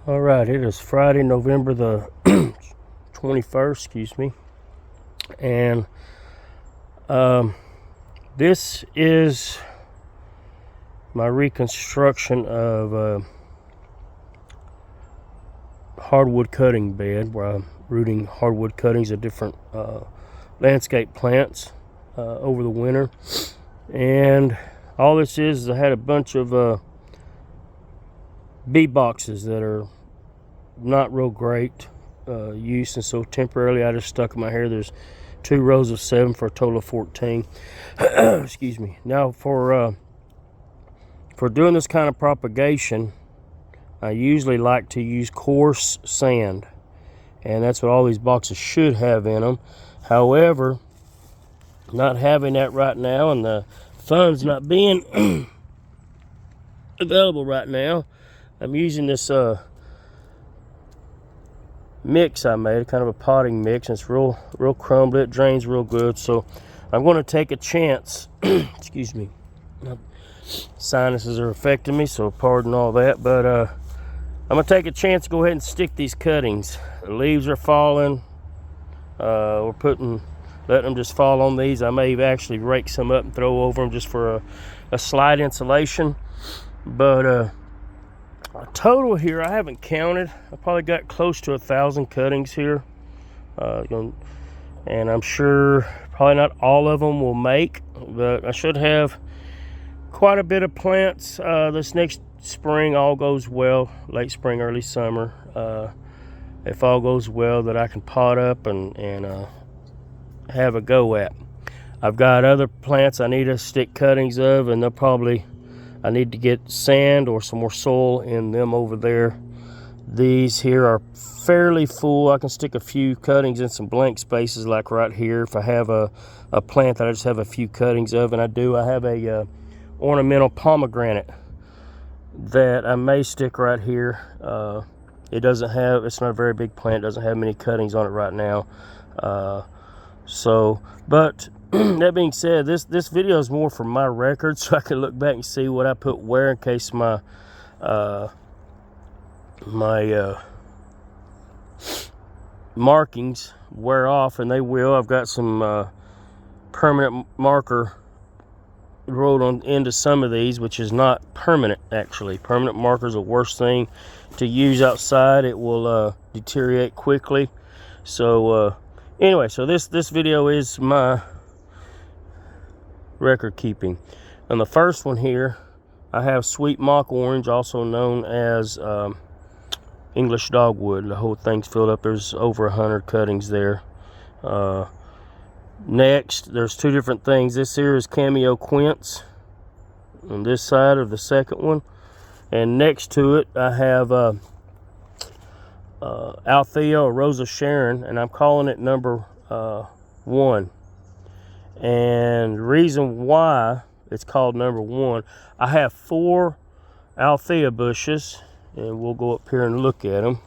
All right, it is Friday, November the 21st, excuse me. And this is my reconstruction of a hardwood cutting bed where I'm rooting hardwood cuttings of different landscape plants over the winter. And all this is I had a bunch of bee boxes that are not real great use, and so temporarily I just stuck in my hair. There's 2 rows of 7 for a total of 14. Excuse me. Now for doing this kind of propagation, I usually like to use coarse sand, and that's what all these boxes should have in them. However, not having that right now and the funds not being available right now, I'm using this mix I made, kind of a potting mix, and it's real crumbly. It drains real good, so I'm going to take a chance. Excuse me, my sinuses are affecting me, so pardon all that, but I'm going to take a chance to go ahead and stick these cuttings. The leaves are falling. We're letting them just fall on these. I may actually rake some up and throw over them just for a slight insulation, but total here, I haven't counted. I probably got close to 1,000 cuttings here, and I'm sure probably not all of them will make, but I should have quite a bit of plants this next spring. All goes well, late spring, early summer, if all goes well, that I can pot up and have a go at. I've got other plants I need to stick cuttings of, and I need to get sand or some more soil in them over there. These here are fairly full. I can stick a few cuttings in some blank spaces like right here if I have a plant that I just have a few cuttings of, and I have a ornamental pomegranate that I may stick right here. It's not a very big plant, doesn't have many cuttings on it right now. But that being said, this video is more for my record, so I can look back and see what I put where in case my markings wear off, and they will. I've got some permanent marker rolled on into some of these, which is not permanent actually. Permanent marker is the worst thing to use outside. It will deteriorate quickly. So anyway, so this video is my record keeping. On the first one here, I have sweet mock orange, also known as English dogwood. The whole thing's filled up. There's over 100 cuttings there. Next, there's 2 different things. This here is cameo quince on this side of the second one, and next to it I have Althea or Rosa Sharon, and I'm calling it number 1. And the reason why it's called number 1, I have 4 Althea bushes, and we'll go up here and look at them.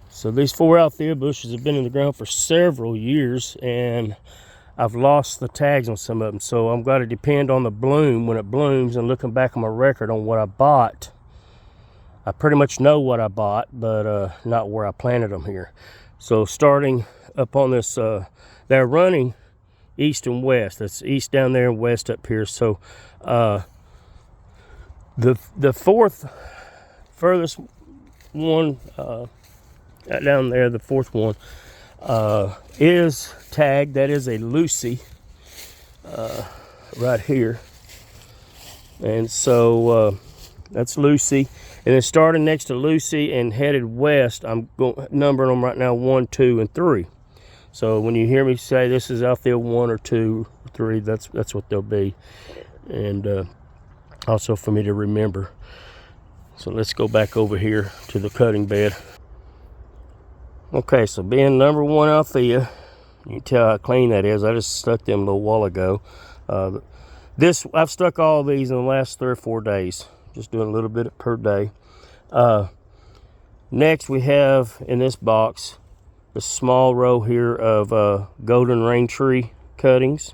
So these 4 Althea bushes have been in the ground for several years, and I've lost the tags on some of them, so I'm going to depend on the bloom when it blooms. And looking back on my record on what I bought, I pretty much know what I bought, but not where I planted them here. So starting up on this, they're running east and west. That's east down there and west up here. So the fourth furthest one down there, the 4th one is tagged. That is a Lucy right here, and so that's Lucy. And then starting next to Lucy and headed west, I'm numbering them right now 1, 2, and 3. So when you hear me say this is Althea 1 or 2 or 3, that's what they'll be. And also for me to remember. So let's go back over here to the cutting bed. Okay, so being number 1 Althea, you can tell how clean that is. I just stuck them a little while ago. I've stuck all these in the last 3 or 4 days, just doing a little bit per day. Next we have in this box a small row here of golden rain tree cuttings,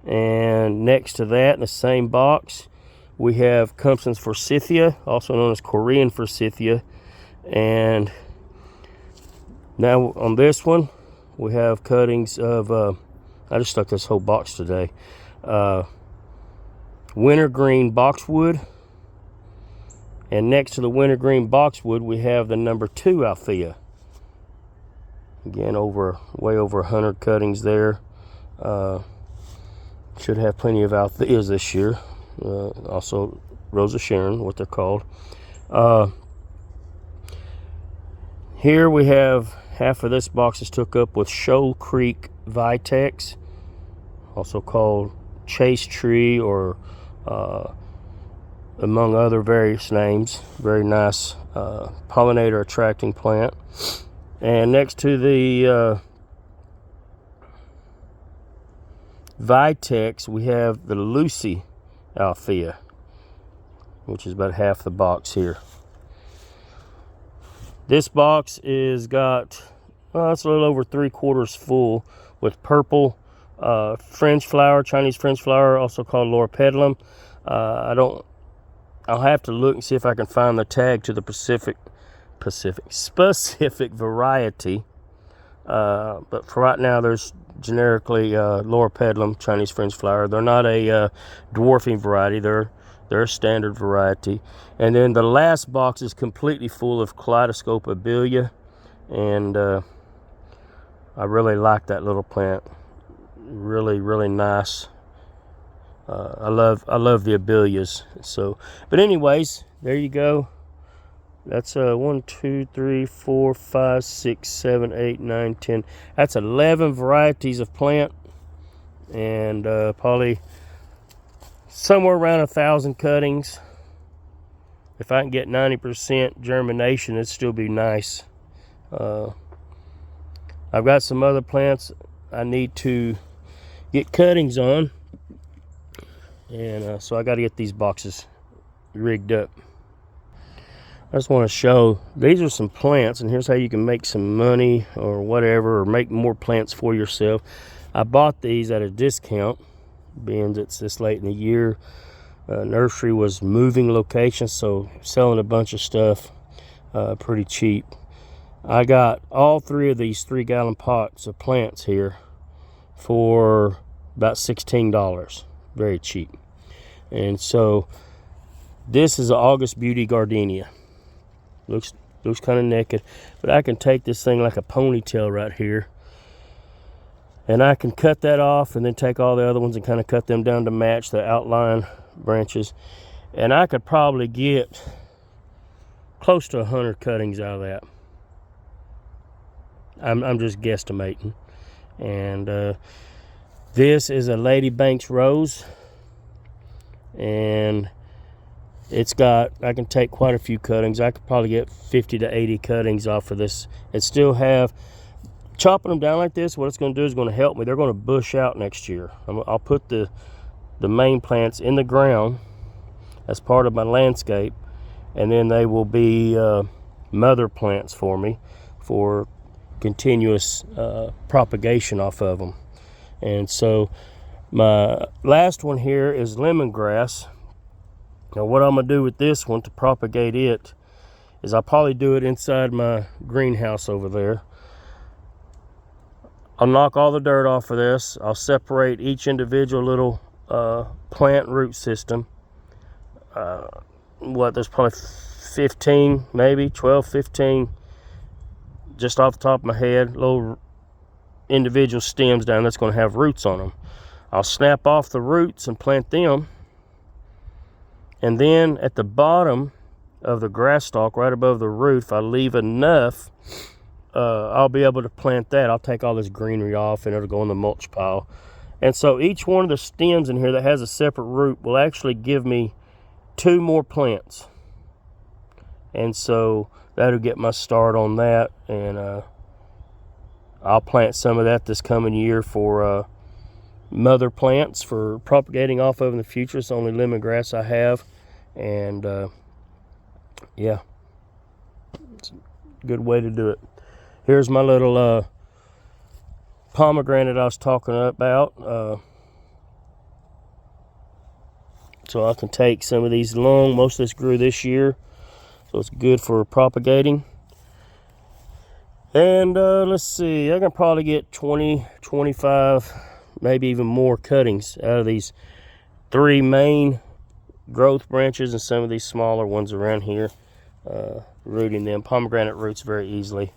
and next to that in the same box we have Compson's Forsythia, also known as Korean Forsythia. And now on this one, we have cuttings of, I just stuck this whole box today, wintergreen boxwood. And next to the wintergreen boxwood, we have the number 2 Althea. Again, way over 100 cuttings there. Should have plenty of Altheas this year. Also Rosa Sharon, what they're called. Here we have half of this box is took up with Shoal Creek Vitex, also called Chase Tree, or among other various names. Very nice pollinator attracting plant. And next to the Vitex, we have the Lucy Althea, which is about half the box here. This box is got, well, it's a little over 3/4 full with purple French flower, Chinese French flower, also called Loropetalum. I'll have to look and see if I can find the tag to the specific variety. But for right now, there's generically Loropetalum, Chinese French flower. They're not a dwarfing variety. They're a standard variety. And then the last box is completely full of Kaleidoscope Abelia, and I really like that little plant. Really, really nice. I love the Abelias. So, but anyways, there you go. That's 1, 2, 3, 4, 5, 6, 7, 8, 9, 10. That's 11 varieties of plant, and probably somewhere around 1,000 cuttings. If I can get 90% germination, it'd still be nice. I've got some other plants I need to get cuttings on, and so I got to get these boxes rigged up. I just want to show, these are some plants, and here's how you can make some money or whatever, or make more plants for yourself. I bought these at a discount, being it's this late in the year. Nursery was moving locations, so selling a bunch of stuff pretty cheap. I got all 3 of these 3-gallon pots of plants here for about $16, very cheap. And so this is an August Beauty Gardenia. Looks kind of naked, but I can take this thing like a ponytail right here, and I can cut that off and then take all the other ones and kind of cut them down to match the outline branches, and I could probably get close to 100 cuttings out of that. I'm just guesstimating. And this is a Lady Banks rose, and it's got, I can take quite a few cuttings. I could probably get 50 to 80 cuttings off of this and still have, chopping them down like this, what it's going to do is going to help me. They're going to bush out next year. I'll put the main plants in the ground as part of my landscape, and then they will be mother plants for me for continuous propagation off of them. And so my last one here is lemongrass. Now what I'm going to do with this one to propagate it is I'll probably do it inside my greenhouse over there. I'll knock all the dirt off of this. I'll separate each individual little plant root system. There's probably 15, maybe 12, 15, just off the top of my head, little individual stems down that's going to have roots on them. I'll snap off the roots and plant them. And then at the bottom of the grass stalk, right above the root, if I leave enough, I'll be able to plant that. I'll take all this greenery off and it'll go in the mulch pile. And so each one of the stems in here that has a separate root will actually give me 2 more plants. And so that'll get my start on that. And I'll plant some of that this coming year for mother plants for propagating off of in the future. It's the only lemongrass I have. And yeah, it's a good way to do it. Here's my little pomegranate I was talking about. So I can take some of these long. Most of this grew this year, so it's good for propagating. And let's see, I can probably get 20, 25, maybe even more cuttings out of these 3 main growth branches and some of these smaller ones around here. Rooting them. Pomegranate roots very easily.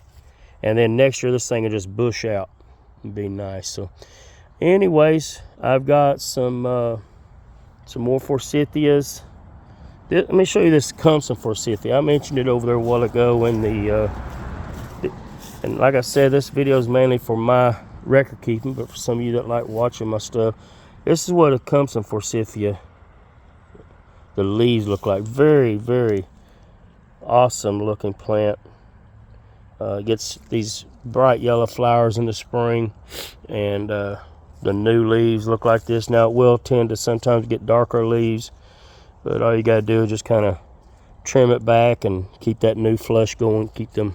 And then next year this thing will just bush out and be nice. So anyways, I've got some more forsythias. Let me show you this Cumson forsythia. I mentioned it over there a while ago in and like I said, this video is mainly for my record keeping, but for some of you that like watching my stuff, this is what a Cumson forsythia, the leaves look like. Very, very awesome looking plant. It gets these bright yellow flowers in the spring, and the new leaves look like this. Now it will tend to sometimes get darker leaves, but all you got to do is just kind of trim it back and keep that new flush going, keep them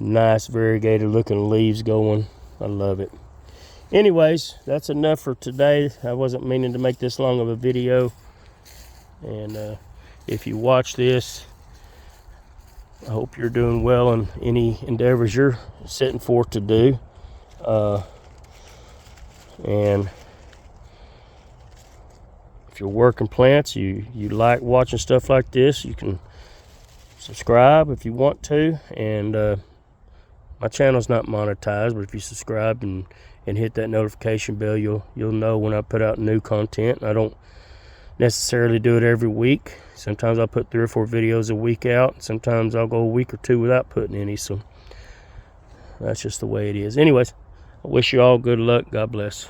nice variegated looking leaves going. I love it. Anyways, that's enough for today. I wasn't meaning to make this long of a video, and if you watch this, I hope you're doing well in any endeavors you're setting forth to do. And if you're working plants, you like watching stuff like this, you can subscribe if you want to. And my channel's not monetized, but if you subscribe and hit that notification bell, you'll know when I put out new content. I don't necessarily do it every week. Sometimes I'll put 3 or 4 videos a week out. Sometimes I'll go a week or 2 without putting any. So that's just the way it is. Anyways, I wish you all good luck. God bless.